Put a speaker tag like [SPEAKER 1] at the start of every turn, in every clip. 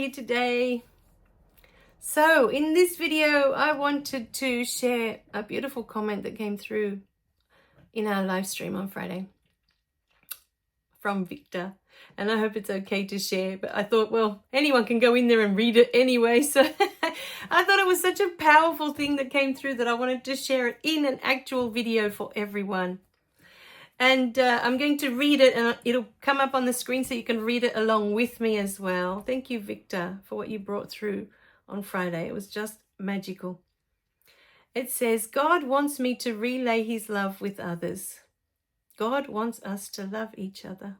[SPEAKER 1] you today. So in this video, I wanted to share a beautiful comment that came through in our live stream on Friday from Victor. And I hope it's okay to share, but I thought, well, anyone can go in there and read it anyway. So I thought it was such a powerful thing that came through that I wanted to share it in an actual video for everyone. And I'm going to read it, and it'll come up on the screen so you can read it along with me as well. Thank you, Victor, for what you brought through on Friday. It was just magical. It says, God wants me to relay his love with others. God wants us to love each other.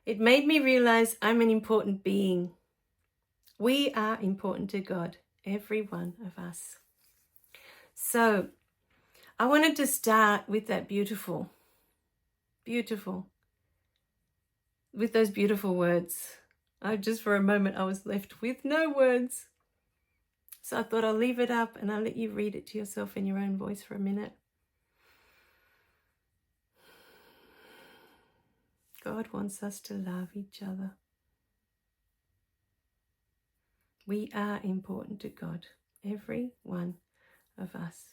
[SPEAKER 1] It made me realize I'm an important being. We are important to God, every one of us. So I wanted to start with that beautiful, with those beautiful words. Just for a moment, I was left with no words. So I thought I'll leave it up and I'll let you read it to yourself in your own voice for a minute. God wants us to love each other. We are important to God, every one of us.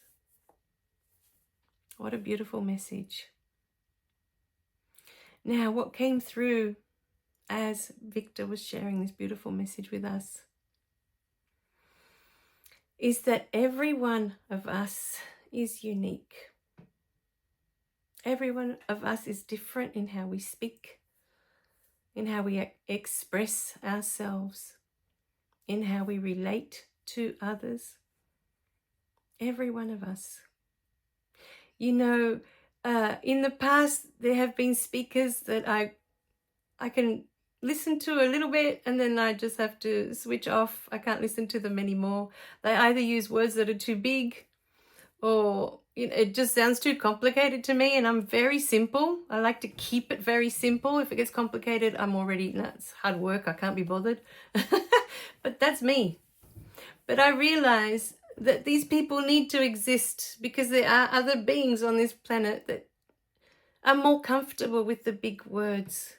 [SPEAKER 1] What a beautiful message. Now, what came through as Victor was sharing this beautiful message with us is that every one of us is unique. Every one of us is different in how we speak, in how we express ourselves, in how we relate to others. Every one of us. You know, in the past, there have been speakers that I can listen to a little bit and then I just have to switch off. I can't listen to them anymore. They either use words that are too big or it just sounds too complicated to me, and I'm very simple. I like to keep it very simple. If it gets complicated, it's hard work. I can't be bothered. But that's me. But I realize that these people need to exist because there are other beings on this planet that are more comfortable with the big words.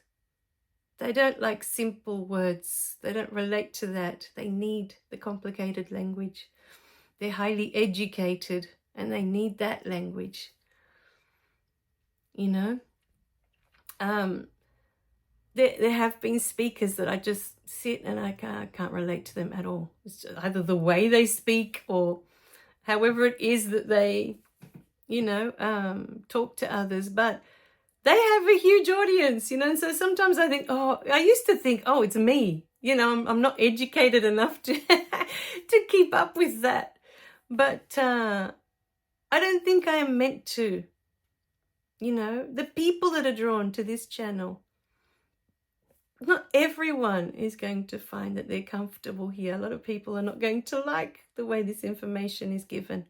[SPEAKER 1] They don't like simple words. They don't relate to that. They need the complicated language. They're highly educated and they need that language. You know? There have been speakers that I just sit and I can't relate to them at all. It's just either the way they speak or however it is that they, talk to others. But they have a huge audience, and so sometimes I think, I used to think, it's me. I'm not educated enough to to keep up with that. But I don't think I am meant to. The people that are drawn to this channel, not everyone is going to find that they're comfortable here. A lot of people are not going to like the way this information is given.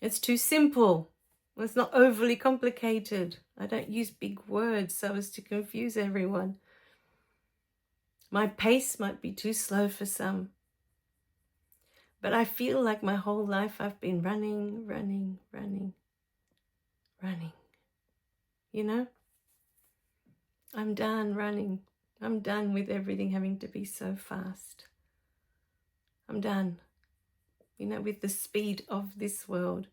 [SPEAKER 1] It's too simple. It's not overly complicated. I don't use big words so as to confuse everyone. My pace might be too slow for some. But I feel like my whole life I've been running. I'm done running. I'm done with everything having to be so fast. I'm done, with the speed of this world.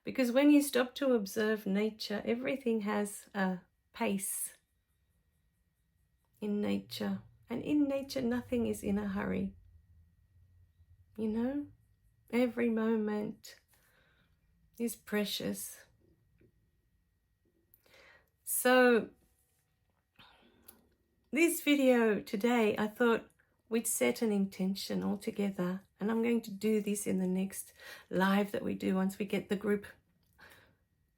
[SPEAKER 1] Because when you stop to observe nature, everything has a pace in nature. And in nature, nothing is in a hurry. Every moment is precious. So this video today, I thought we'd set an intention all together. And I'm going to do this in the next live that we do once we get the group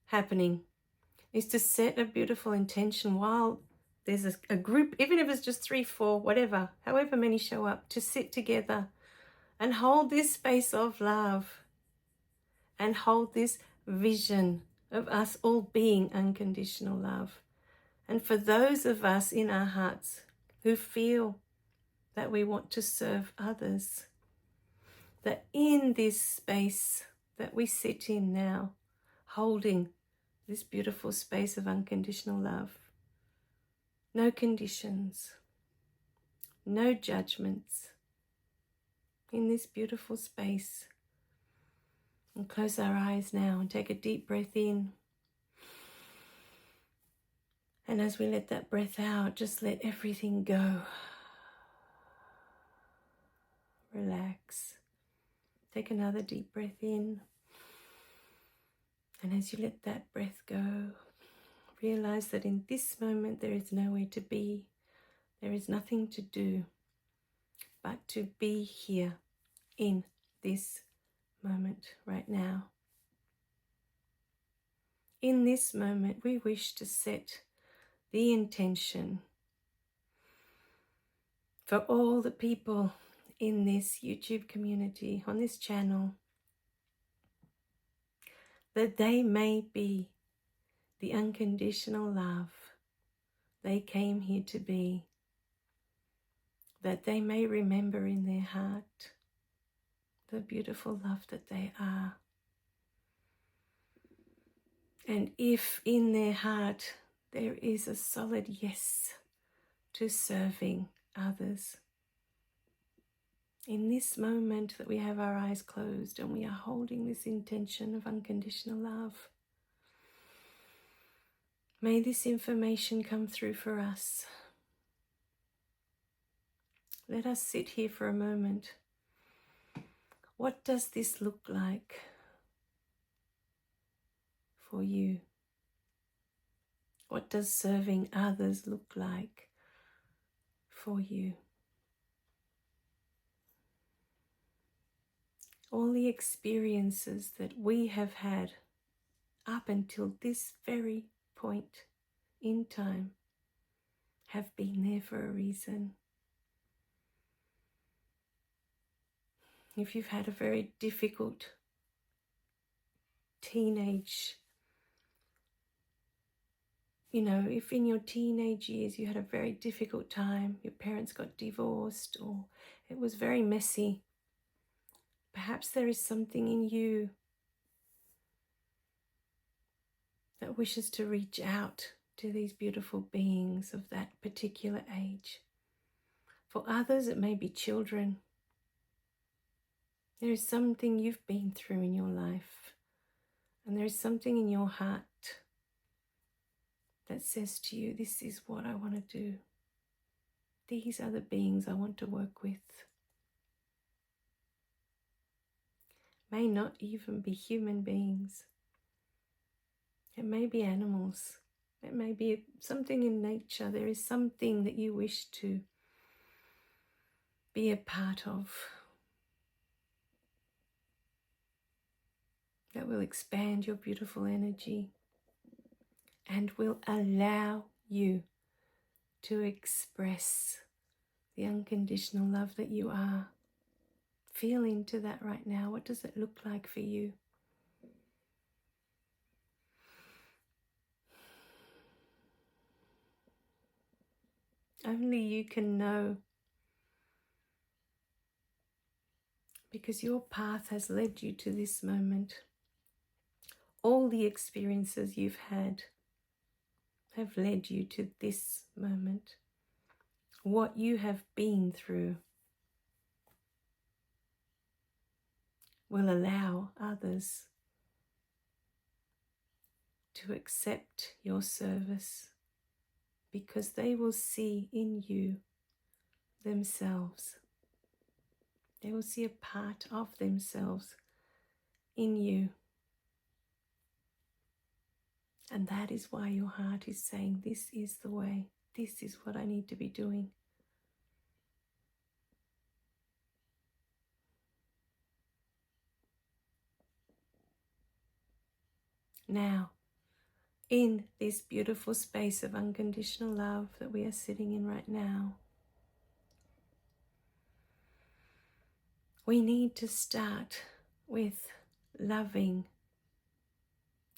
[SPEAKER 1] happening, is to set a beautiful intention while there's a group, even if it's just 3, 4, whatever, however many show up, to sit together and hold this space of love and hold this vision of us all being unconditional love. And for those of us in our hearts who feel that we want to serve others, that in this space that we sit in now, holding this beautiful space of unconditional love, no conditions, no judgments in this beautiful space. And close our eyes now and take a deep breath in. And as we let that breath out, just let everything go. Relax. Take another deep breath in. And as you let that breath go, realize that in this moment there is nowhere to be. There is nothing to do but to be here in this moment right now. In this moment, we wish to set the intention for all the people in this YouTube community, on this channel, that they may be the unconditional love they came here to be, that they may remember in their heart the beautiful love that they are. And if in their heart there is a solid yes to serving others, in this moment that we have our eyes closed and we are holding this intention of unconditional love, may this information come through for us. Let us sit here for a moment. What does this look like for you? What does serving others look like for you? All the experiences that we have had up until this very point in time have been there for a reason. If you've had a very difficult teenage, if in your teenage years you had a very difficult time, your parents got divorced or it was very messy, perhaps there is something in you that wishes to reach out to these beautiful beings of that particular age. For others, it may be children. There is something you've been through in your life, and there is something in your heart that says to you, this is what I want to do. These are the beings I want to work with. May not even be human beings. It may be animals. It may be something in nature. There is something that you wish to be a part of that will expand your beautiful energy and will allow you to express the unconditional love that you are. Feel into that right now. What does it look like for you? Only you can know, because your path has led you to this moment. All the experiences you've had have led you to this moment. What you have been through will allow others to accept your service, because they will see in you themselves. They will see a part of themselves in you. And that is why your heart is saying, this is the way. This is what I need to be doing. Now, in this beautiful space of unconditional love that we are sitting in right now, we need to start with loving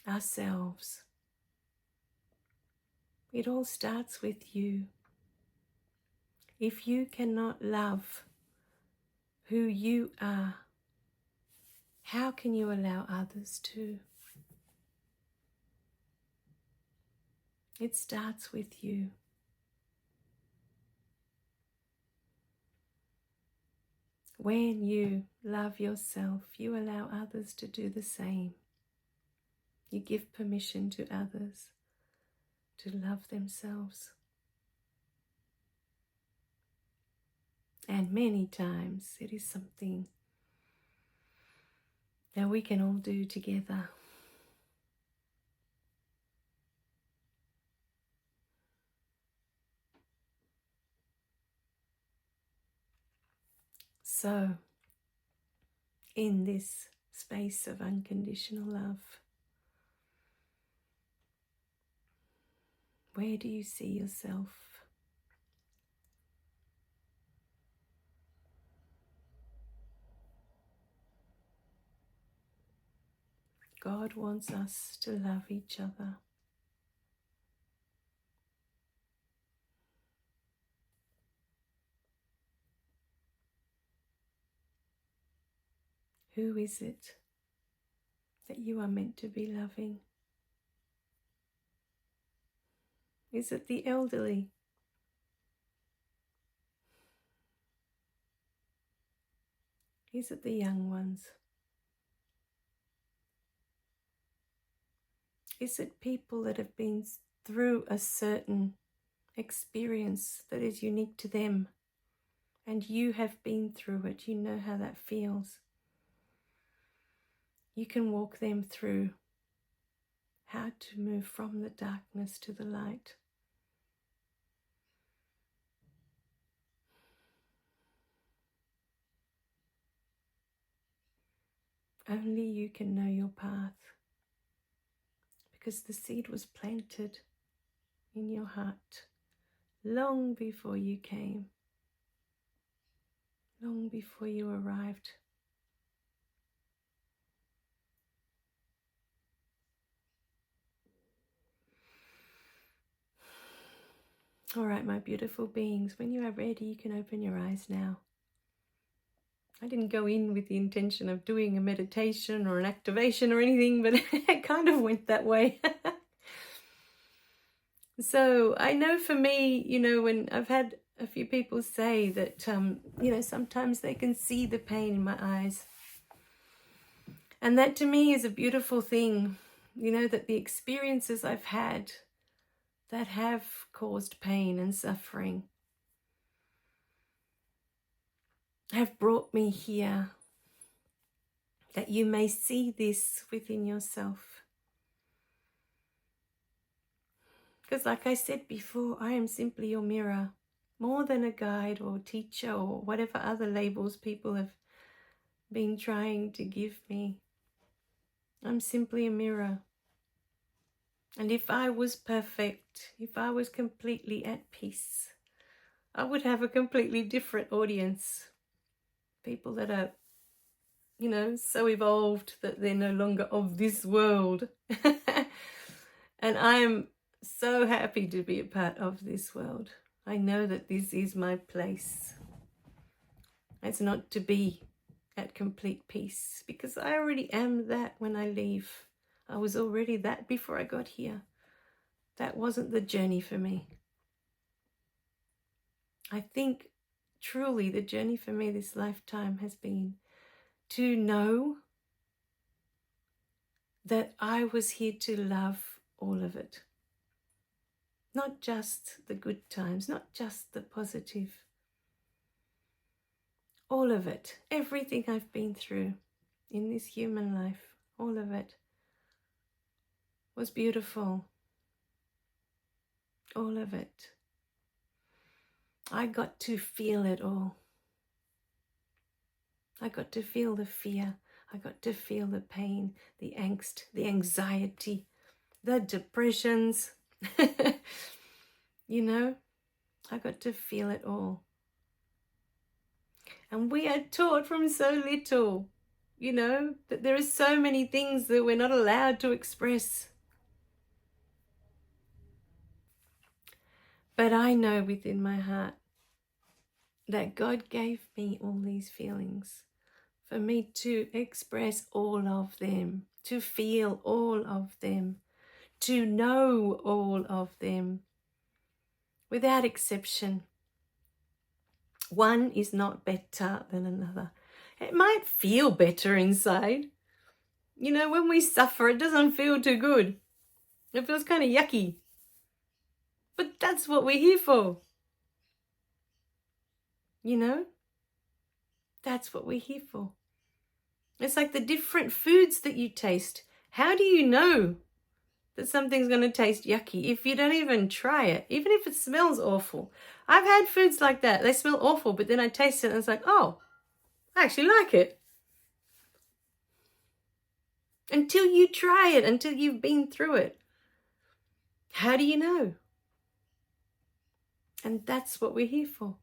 [SPEAKER 1] ourselves. It all starts with you. If you cannot love who you are, how can you allow others to? It starts with you. When you love yourself, you allow others to do the same. You give permission to others to love themselves. And many times it is something that we can all do together. So, in this space of unconditional love, where do you see yourself? God wants us to love each other. Who is it that you are meant to be loving? Is it the elderly? Is it the young ones? Is it people that have been through a certain experience that is unique to them, and you have been through it? You know how that feels. You can walk them through how to move from the darkness to the light. Only you can know your path, because the seed was planted in your heart long before you came, long before you arrived. All right, my beautiful beings, when you are ready, you can open your eyes now. I didn't go in with the intention of doing a meditation or an activation or anything, but it kind of went that way. So I know for me, when I've had a few people say that, sometimes they can see the pain in my eyes. And that to me is a beautiful thing, that the experiences I've had that have caused pain and suffering have brought me here, that you may see this within yourself. Because like I said before, I am simply your mirror, more than a guide or teacher or whatever other labels people have been trying to give me. I'm simply a mirror. And if I was perfect, if I was completely at peace, I would have a completely different audience. People that are, so evolved that they're no longer of this world. And I am so happy to be a part of this world. I know that this is my place. It's not to be at complete peace, because I already am that when I leave. I was already that before I got here. That wasn't the journey for me. I think truly the journey for me this lifetime has been to know that I was here to love all of it. Not just the good times, not just the positive. All of it, everything I've been through in this human life, all of it was beautiful. All of it. I got to feel it all. I got to feel the fear. I got to feel the pain, the angst, the anxiety, the depressions. I got to feel it all. And we are taught from so little, that there are so many things that we're not allowed to express. But I know within my heart that God gave me all these feelings for me to express all of them, to feel all of them, to know all of them, without exception. One is not better than another. It might feel better inside. You know, when we suffer, it doesn't feel too good. It feels kind of yucky. But that's what we're here for. You know? That's what we're here for. It's like the different foods that you taste. How do you know that something's going to taste yucky if you don't even try it, even if it smells awful? I've had foods like that. They smell awful, but then I taste it and it's like, oh, I actually like it. Until you try it, until you've been through it. How do you know? And that's what we're here for.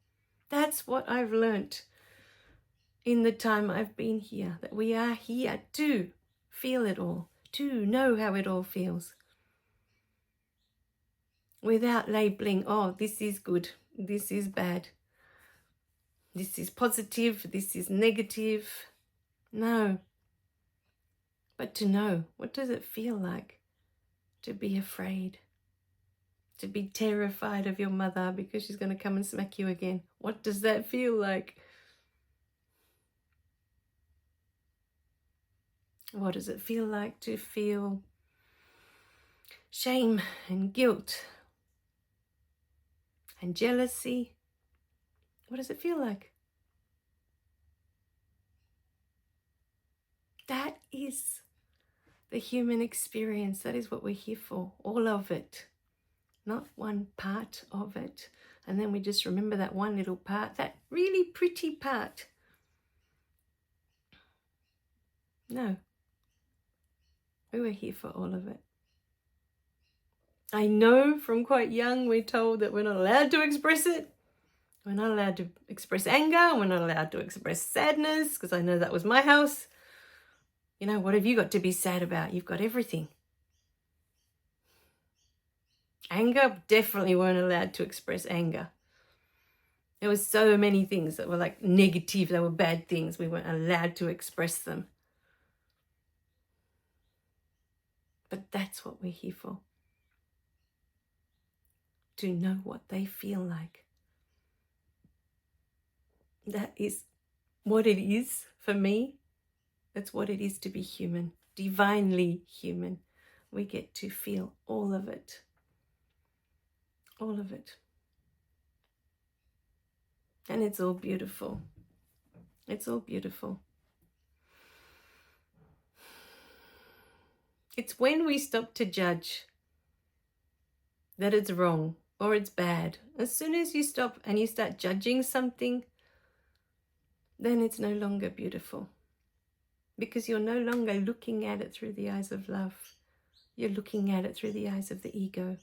[SPEAKER 1] That's what I've learnt in the time I've been here, that we are here to feel it all, to know how it all feels. Without labeling, oh, this is good, this is bad, this is positive, this is negative. No. But to know, what does it feel like to be afraid? To be terrified of your mother because she's going to come and smack you again. What does that feel like? What does it feel like to feel shame and guilt and jealousy? What does it feel like? That is the human experience. That is what we're here for. All of it. Not one part of it. And then we just remember that one little part, that really pretty part. No. We were here for all of it. I know from quite young we're told that we're not allowed to express it. We're not allowed to express anger. We're not allowed to express sadness, because I know that was my house. You know, what have you got to be sad about? You've got everything. Anger, definitely weren't allowed to express anger. There was so many things that were like negative, they were bad things. We weren't allowed to express them. But that's what we're here for. To know what they feel like. That is what it is for me. That's what it is to be human, divinely human. We get to feel all of it. All of it. And it's all beautiful. It's all beautiful. It's when we stop to judge that it's wrong or it's bad. As soon as you stop and you start judging something, then it's no longer beautiful. Because you're no longer looking at it through the eyes of love. You're looking at it through the eyes of the ego.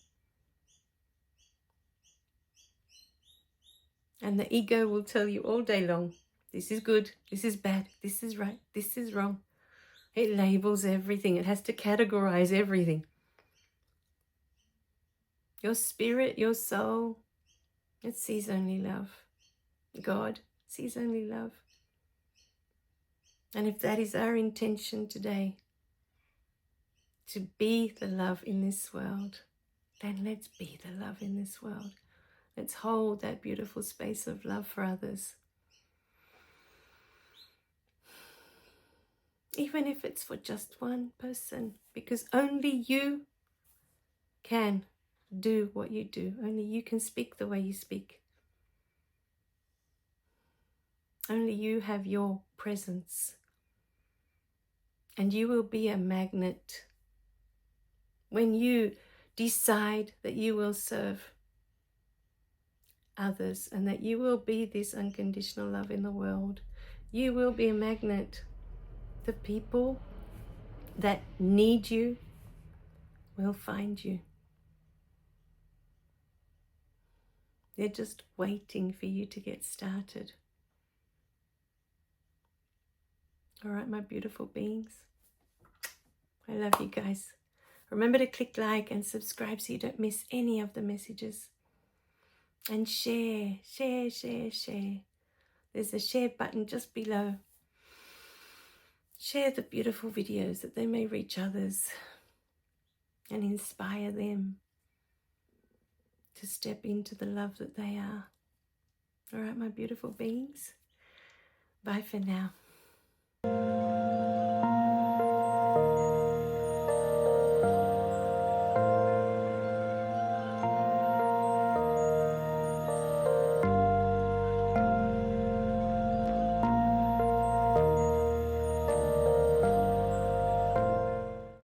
[SPEAKER 1] And the ego will tell you all day long, this is good, this is bad, this is right, this is wrong. It labels everything. It has to categorize everything. Your spirit, your soul, it sees only love. God sees only love. And if that is our intention today, to be the love in this world, then let's be the love in this world. Let's hold that beautiful space of love for others. Even if it's for just one person, because only you can do what you do. Only you can speak the way you speak. Only you have your presence. And you will be a magnet when you decide that you will serve others and that you will be this unconditional love in the world. You will be a magnet. The people that need you will find you. They're just waiting for you to get started. All right, my beautiful beings. I love you guys. Remember to click like and subscribe so you don't miss any of the messages. And share, share, share, share. There's a share button just below. Share the beautiful videos that they may reach others and inspire them to step into the love that they are. All right, my beautiful beings. Bye for now.